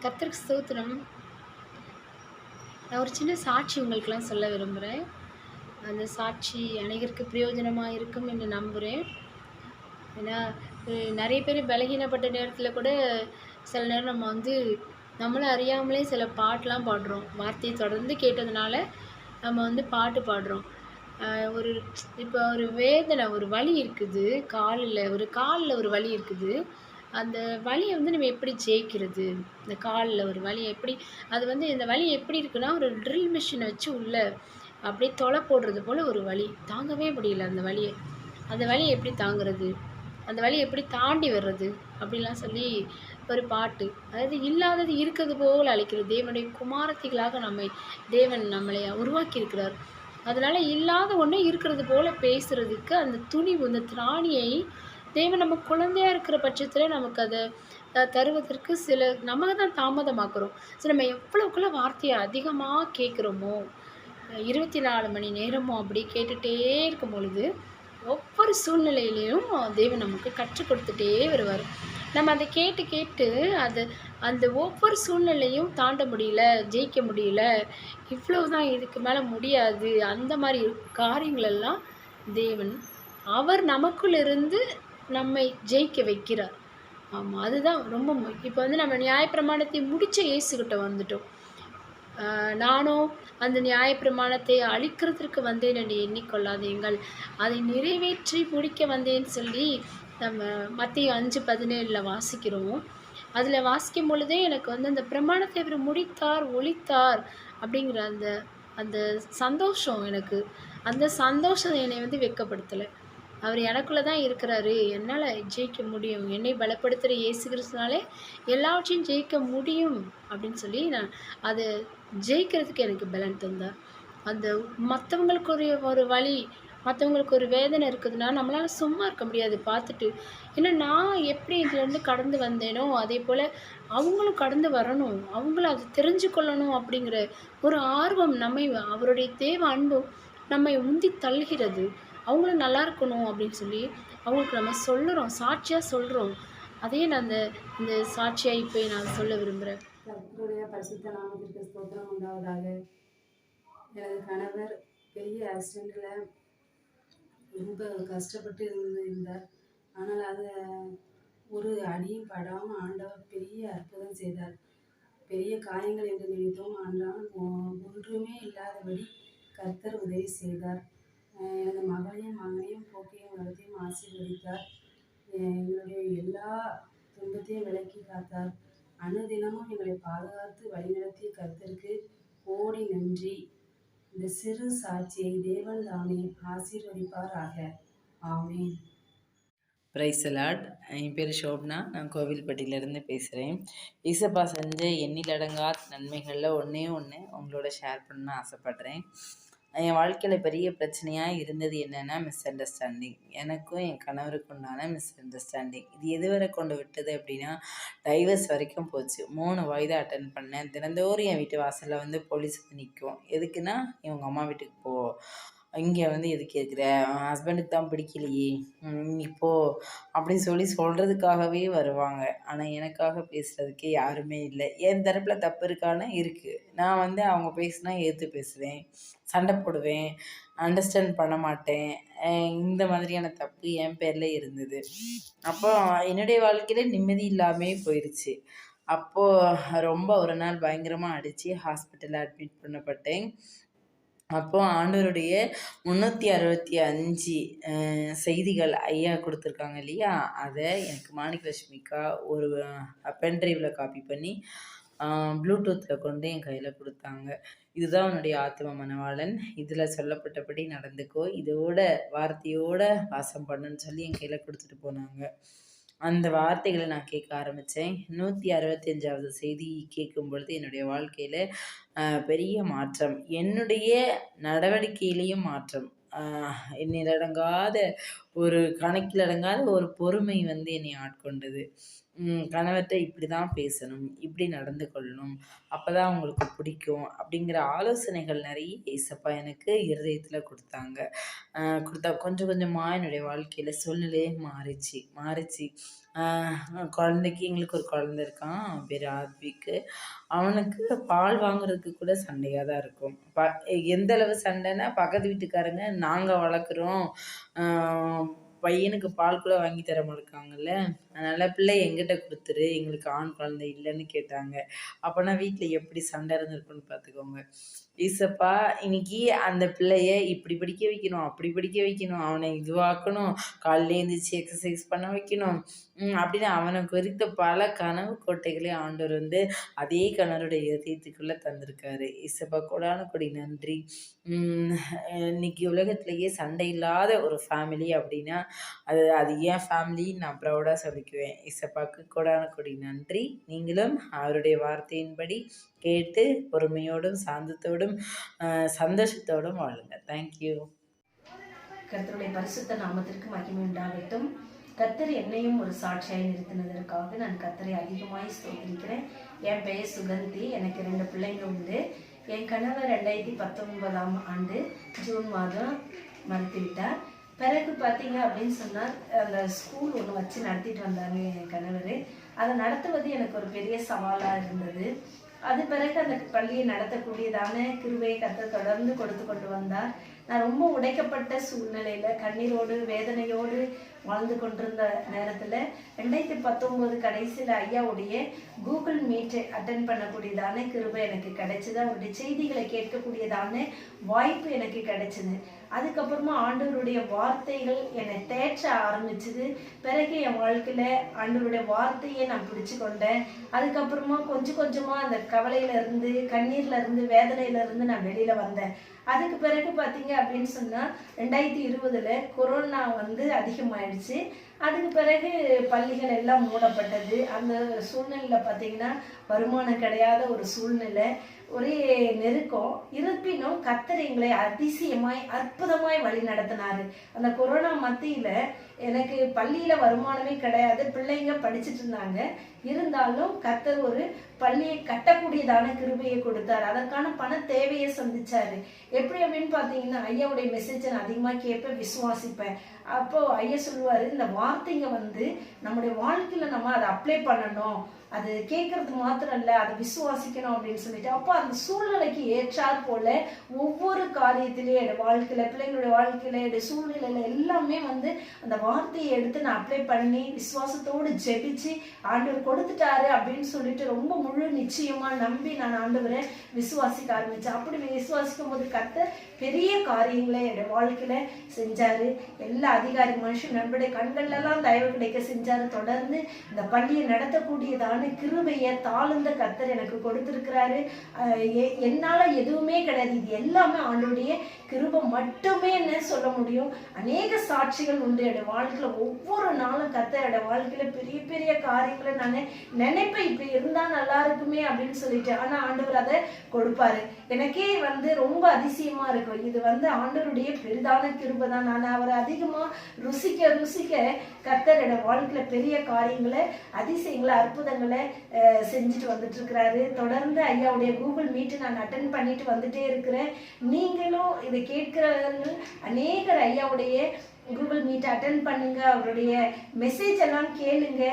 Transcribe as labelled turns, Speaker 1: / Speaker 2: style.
Speaker 1: கர்த்தருக்கு ஸ்தோத்திரம். நான் ஒரு சின்ன சாட்சி உங்களுக்கெல்லாம் சொல்ல விரும்புறேன். அந்த சாட்சி அநேகருக்கு பிரயோஜனமா இருக்கும் என்று நம்புறேன். ஏன்னா, நெறைய பேர் பலகீனப்பட்ட நேரத்தில கூட சில நேரம் நம்ம நம்மள அறியாமலே சில பாட்டுலாம் பாடுறோம். வார்த்தைய தொடர்ந்து கேட்டதுனால, நம்ம பாட்டு பாடுறோம். அ ஒரு இப்போ ஒரு வேதனை, ஒரு வலி இருக்குது. கால்ல ஒரு வலி இருக்குது. அந்த வலிய நம்ம எப்படி ஜெயிக்கிறது? இந்த கால்ல ஒரு வலி எப்படி அது இந்த வலி எப்படி இருக்குன்னா, ஒரு ட்ரில் மிஷின வச்சு உள்ள அப்படியே போடுறது போல ஒரு வலி. தாங்கவே முடியல அந்த வலிய. அந்த வலிய எப்படி தாங்குறது? அந்த வலிய எப்படி தாண்டி வர்றது? அப்படிலாம் சொல்லி ஒரு பாட்டு. அதாவது இல்லாதது இருக்கிறது போல அழைக்கிறது. தேவனுடைய குமாரத்திகளாக தேவன் நம்மளை உருவாக்கியிருக்கிறார். அதனால இல்லாத ஒண்ண இருக்கிறது போல பேசுறதுக்கு அந்த துணிவு, அந்த திராணியை தேவன் நம்ம குழந்தையா இருக்கிற பட்சத்தில நமக்கு அத தருவதற்கு நம்ம தான் தாமதமாக்குறோம். நம்ம எவ்வளவுக்கெவ்வளோ வார்த்தைய அதிகமா கேட்கிறோமோ, 24 மணி நேரமும் அப்படி கேட்டுட்டே இருக்கும் பொழுது, ஒவ்வொரு சூழ்நிலையிலயும் தேவன் நமக்கு கற்றுக் கொடுத்துட்டே வருவாரு. நம்ம அத கேட்டு கேட்டு அது அந்த ஒவ்வொரு சூழ்நிலையும் தாண்ட முடியல, ஜெயிக்க முடியல, இவ்வளவுதான் இதுக்கு மேல முடியாது. அந்த மாரி காரியங்களெல்லாம் தேவன் அவர் நமக்குள் இருந்து நம்மை ஜெயிக்க வைக்கிறார். ஆமா. அதுதான் ரொம்ப இப்ப நம்ம நியாயப்பிரமாணத்தை முடிச்ச இயேசுகிட்ட வந்துட்டோம். நானோ அந்த நியாயப்பிரமாணத்தை அழிக்கிறதற்கு வந்தேன் என்று எண்ணிக்கொள்ளாதீங்கள். அதை நிறைவேற்றி முடிக்க வந்தேன்னு சொல்லி நம்ம மத்தேயு 5:17 வாசிக்கிறோம். அதில வாசிக்கும் பொழுதே எனக்கு அந்த பிரமாணத்தை அவர் முடித்தார், ஒழித்தார் அப்படிங்கிற அந்த அந்த சந்தோஷம் எனக்கு. அந்த சந்தோஷம் என்னை வெட்கப்படுத்தல. அவர் எனக்குள்ள தான் இருக்கிறாரு. என்னால ஜெயிக்க முடியும். என்னை பலப்படுத்துற இயேசு கிறிஸ்துனாலே எல்லாவற்றையும் ஜெயிக்க முடியும் அப்படின்னு சொல்லி நான் அத ஜெயிக்கிறதுக்கு எனக்கு பலன் தந்தார். அந்த மத்தவங்களுக்கு ஒரு வலி, மத்தவங்களுக்கு ஒரு வேதனை இருக்குதுன்னா, நம்மளால சும்மா இருக்க முடியாது பார்த்துட்டு. ஏன்னா நான் எப்படி இதுலேருந்து கடந்து வந்தேனோ, அதேபோல அவங்களும் கடந்து வரணும். அவங்களும் அத தெரிஞ்சு கொள்ளணும் அப்படிங்கிற ஒரு ஆர்வம் அவருடைய தேவ அன்பு நம்மை உந்தி தள்ளுகிறது. அவங்களும் நல்லா இருக்கணும் அப்படின்னு சொல்லி, அவங்களுக்கு நம்ம சொல்லுறோம். சாட்சியா சொல்றோம். அதையே நான் இந்த சாட்சியா இப்ப நான் சொல்ல விரும்புறேன்.
Speaker 2: கர்த்தருடைய பரிசுத்த நாமத்திற்கு ஸ்தோத்திரம் உண்டாவதாக. எனது கணவர் பெரிய ஆக்சிடெண்ட்ல ரொம்ப கஷ்டப்பட்டு இருந்தார். ஆனால் அதை ஒரு அடியும் படாமல் ஆண்டவர் பெரிய அற்புதம் செய்தார். பெரிய காயங்கள் என்று நினைத்தோம். ஆனால் ஒன்றுமே இல்லாதபடி கர்த்தர் உதவி செய்தார். எனது மகளையும் மகனையும் போக்கையும் வரத்தையும் ஆசீர்வதித்தார். எங்களுடைய எல்லா துன்பத்தையும் விலக்கி காத்தார். அனுதினமும் எங்களை பாதுகாத்து வழிநடத்திய கர்த்தருக்கு கோடி நன்றி. இந்த சிறு சாட்சியை தேவன் தாமே ஆசீர்வதிப்பாராக. ஆமென்.
Speaker 3: Price Lord. என் பேர் ஷோப்னா. நான் கோவில்பட்டியிலேருந்து பேசுகிறேன். ஏசப்பா செஞ்ச எண்ணிலடங்காத நன்மைகளில் ஒன்றே ஒன்று உங்களோட ஷேர் பண்ணணும்னு ஆசைப்பட்றேன். என் வாழ்க்கையில் பெரிய பிரச்சனையாக இருந்தது என்னென்னா மிஸ் அண்டர்ஸ்டாண்டிங். எனக்கும் என் கணவருக்கு உண்டான மிஸ் அண்டர்ஸ்டாண்டிங். இது எதுவரை கொண்டு விட்டது அப்படின்னா டைவர்ஸ் வரைக்கும் போச்சு. 3 வயது அட்டன் பண்ணேன். தினந்தோறும் என் வீட்டு வாசலில் போலீஸ் நிற்கும். எதுக்குன்னா இவங்க அம்மா வீட்டுக்கு போ, இங்கே எதுக்கு இருக்கிற, ஹஸ்பண்டுக்கு தான் பிடிக்கலையே, இப்போ அப்படின்னு சொல்கிறதுக்காகவே வருவாங்க. ஆனால் எனக்காக பேசுகிறதுக்கு யாருமே இல்லை. என் தரப்பில் தப்பு இருக்கான்னு இருக்குது. நான் அவங்க பேசினா ஏற்று பேசுவேன், சண்டை போடுவேன், அண்டர்ஸ்டாண்ட் பண்ண மாட்டேன். இந்த மாதிரியான தப்பு என் பேரில் இருந்தது. அப்போ என்னுடைய வாழ்க்கையில் நிம்மதி இல்லாமல் போயிடுச்சு. அப்போது ரொம்ப ஒரு நாள் பயங்கரமாக அடித்து ஹாஸ்பிட்டலில் அட்மிட் பண்ணப்பட்டேன். அப்போ ஆண்டவருடைய 365 செய்திகள் ஐயா கொடுத்துருக்காங்க இல்லையா, அதை எனக்கு மாணிக்கலட்சுமிக்கா ஒரு பென்ட்ரைவில் காப்பி பண்ணி ப்ளூடூத்தில் கொண்டு என் கையில் கொடுத்தாங்க. இதுதான் உன்னுடைய ஆத்ம மணவாளன், இதில் சொல்லப்பட்டபடி நடந்துக்கோ, இதோட வார்த்தையோட வாசம் பண்ணுன்னு சொல்லி என் கையில் கொடுத்துட்டு போனாங்க. அந்த வார்த்தைகளை நான் கேட்க ஆரம்பித்தேன். 165வது செய்தி கேட்கும் பொழுது என்னுடைய வாழ்க்கையில் பெரிய மாற்றம், என்னுடைய நடவடிக்கையிலையும் மாற்றம், எண்ணிலடங்காத கணக்கிலடங்காத ஒரு பொறுமை என்னை ஆட்கொண்டது. கணவர்கிட்ட இப்படி தான் பேசணும், இப்படி நடந்து கொள்ளணும், அப்போ தான் அவங்களுக்கு பிடிக்கும் அப்படிங்கிற ஆலோசனைகள் நிறைய ஏசப்பா எனக்கு இருதயத்தில் கொடுத்தா கொஞ்சம் கொஞ்சமாக என்னுடைய வாழ்க்கையில் சூழ்நிலையே மாறிச்சு. குழந்தைக்கு எங்களுக்கு ஒரு குழந்த இருக்கான். அவன் பேர் ஆத்விக்கு. அவனுக்கு பால் வாங்குறதுக்கு கூட சண்டையா தான் இருக்கும். எந்த அளவு சண்டைன்னா, பக்கத்து வீட்டுக்காரங்க நாங்க வளர்க்குறோம், ஆ பையனுக்கு பால் கூட வாங்கி தர மாட்டேங்காங்கல்ல, அதனால பிள்ளைய எங்கிட்ட குடுத்துரு, எங்களுக்கு ஆண் குழந்தை இல்லன்னு கேட்டாங்க. அப்பன்னா வீட்ல எப்படி சண்டை இருந்திருக்கும்னு பார்த்துக்கோங்க. ஏசப்பா இன்னைக்கு அந்த பிள்ளைய இப்படி படிக்க வைக்கணும், அப்படி படிக்க வைக்கணும், அவனை இதுவாக்கணும், காலையில எழுந்திரிச்சு எக்ஸசைஸ் பண்ண வைக்கணும், அப்படின்னு அவனுக்கு குறித்த பல கனவு கோட்டைகளை ஆண்டவர் வந்து அதே கணவருடைய இதயத்துக்குள்ள தந்திருக்காரு. ஏசப்பா கோடான கோடி நன்றி. இன்னைக்கு உலகத்திலேயே சண்டை இல்லாத ஒரு ஃபேமிலி அப்படின்னா அது அது என் ஃபேமிலின்னு நான் ப்ரௌடாக சொல்லிக்குவேன். ஏசப்பாவுக்கு கோடான கோடி நன்றி. நீங்களும் அவருடைய வார்த்தையின்படி கேட்டு பொறுமையோடும் சாந்தத்தோடும் சந்தோஷத்தோடும் வாழுங்க. தேங்க்யூ.
Speaker 4: கர்த்தருடைய பரிசுத்த நாமத்திற்கு மகிமை உண்டாகட்டும். கர்த்தர் என்னையும் ஒரு சாட்சியாய் நிறுத்தினதற்காக நான் கர்த்தரை அதிகமாய் ஸ்தோத்திரிக்கிறேன். என் பெயர் சுகந்தி. எனக்கு 2 பிள்ளைங்க உண்டு. என் கணவர் 2019ஆம் ஆண்டு ஜூன் மாதம் மறுத்துவிட்டார். பிறகு பார்த்தீங்க அப்படின்னு சொன்னால் அந்த ஸ்கூல் ஒன்று வச்சு நடத்திட்டு வந்தாங்க என் கணவர். அதை நடத்துவது எனக்கு ஒரு பெரிய சவாலாக இருந்தது. அது பிறகு அந்த பள்ளியை நடத்தக்கூடியதான கிருபையை கர்த்தர் தொடர்ந்து கொடுத்து கொண்டு வந்தார். நான் ரொம்ப உடைக்கப்பட்ட சூழ்நிலையில கண்ணீரோடு வேதனையோடு வாழ்ந்து கொண்டிருந்த நேரத்துல 2019 கடைசியில ஐயாவுடைய கூகுள் மீட் அட்டன் பண்ணக்கூடியதான கிருபை எனக்கு கிடைச்சது. அவருடைய செய்திகளை கேட்கக்கூடியதான வாய்ப்பு எனக்கு கிடைச்சது. அதுக்கப்புறமா ஆண்டவருடைய வார்த்தைகள் என்னை தேற்ற ஆரம்பிச்சது. பிறகு என் வாழ்க்கையில ஆண்டவருடைய வார்த்தையை நான் பிடிச்சு கொண்டேன். அதுக்கப்புறமா கொஞ்சம் கொஞ்சமா அந்த கவலையில இருந்து, கண்ணீர்ல இருந்து, வேதனையில இருந்து நான் வெளியில வந்தேன். அதுக்கு பிறகு பார்த்தீங்க அப்படின்னு சொன்னா 2020 கொரோனா வந்து அதிகமாயிடுச்சு. அதுக்கு பிறகு பள்ளிகள் எல்லாம் மூடப்பட்டது. அந்த சூழ்நிலையில பார்த்தீங்கன்னா வருமானம் கிடையாத ஒரு சூழ்நிலை, ஒரே நெருக்கம். இருப்பினும் கர்த்தர் எங்களை அதிசயமாய் அற்புதமாய் வழி நடத்தினாரு. அந்த கொரோனா மத்தியில எனக்கு பள்ளியில வருமானமே கிடையாது, பிள்ளைங்க படிச்சுட்டு இருந்தாங்க. இருந்தாலும் கர்த்தர் ஒரு பள்ளியை கட்டக்கூடியதான கிருபையை கொடுத்தாரு. அதற்கான பண தேவையை சந்திச்சாரு. எப்படி அப்படின்னு பார்த்தீங்கன்னா ஐயாவுடைய மெசேஜை நான் அதிகமாக கேட்பேன், விசுவாசிப்பேன். அப்போ ஐயா சொல்லுவாரு, இந்த வார்த்தைங்க வந்து நம்முடைய வாழ்க்கையில நம்ம அதை அப்ளை பண்ணணும், அது கேட்கறது மாத்திரம் இல்லை, அதை விசுவாசிக்கணும் அப்படின்னு சொல்லிட்டு, அப்போ அந்த சூழ்நிலைக்கு ஏற்றாற் போல ஒவ்வொரு காரியத்திலேயே என் வாழ்க்கையில, பிள்ளைங்களுடைய வாழ்க்கையில, என்னுடைய சூழ்நிலையில எல்லாமே வந்து அந்த வார்த்தையை எடுத்து நான் அப்ளை பண்ணி விசுவாசத்தோடு ஜெபிச்சு ஆண்டவர் கொடுத்துட்டாரு அப்படின்னு சொல்லிட்டு ரொம்ப முழு நிச்சயமா நம்பி நான் ஆண்டவரை விசுவாசிக்க ஆரம்பிச்சேன். அப்படி விசுவாசிக்கும் போது கர்த்தர் பெரிய காரியங்களை என்னுடைய வாழ்க்கையில செஞ்சாரு. எல்லா அதிகாரி மனுஷன் நம்முடைய கண்கள்லாம் தயவு கிடைக்க செஞ்சாரு. தொடர்ந்து இந்த பள்ளியை நடத்தக்கூடியதான கிருபையை தாழ்ந்த கர்த்தர் எனக்கு கொடுத்திருக்கிறாரு. என்னால எதுவுமே கிடையாது, இது எல்லாமே ஆண்டவருடைய கிருபை மட்டுமே சொல்ல முடியும். அநேக சாட்சிகள் உண்டு என்னுடைய வாழ்க்கையில. ஒவ்வொரு நாளும் கர்த்தர் என்னுடைய வாழ்க்கையில பெரிய பெரிய காரியங்களை நான் நினைப்பேன், இப்படி இருந்தா நல்லா இருக்குமே அப்படின்னு சொல்லிட்டு. ஆனா ஆண்டவர் அதை கொடுப்பாரு. எனக்கே வந்து ரொம்ப அதிசயமா இருக்கும். இது வந்து ஆண்டவருடைய பெரிதான கிருபை தான். நான் அவரை அதிகமா ருசிக்க ருசிக்க கர்த்தர் என்னோட வாழ்க்கையில பெரிய காரியங்களை, அதிசயங்களை, அற்புதங்களை செஞ்சுட்டு வந்துட்டு இருக்கிறாரு. தொடர்ந்து ஐயாவுடைய கூகுள் மீட் நான் அட்டன் பண்ணிட்டு வந்துட்டே இருக்கிறேன். நீங்களும் இதை கேட்கிறவர்கள் அநேகர் ஐயாவுடைய கூகுள் மீட் அட்டன் பண்ணுங்க, அவருடைய மெசேஜ் எல்லாம் கேளுங்க.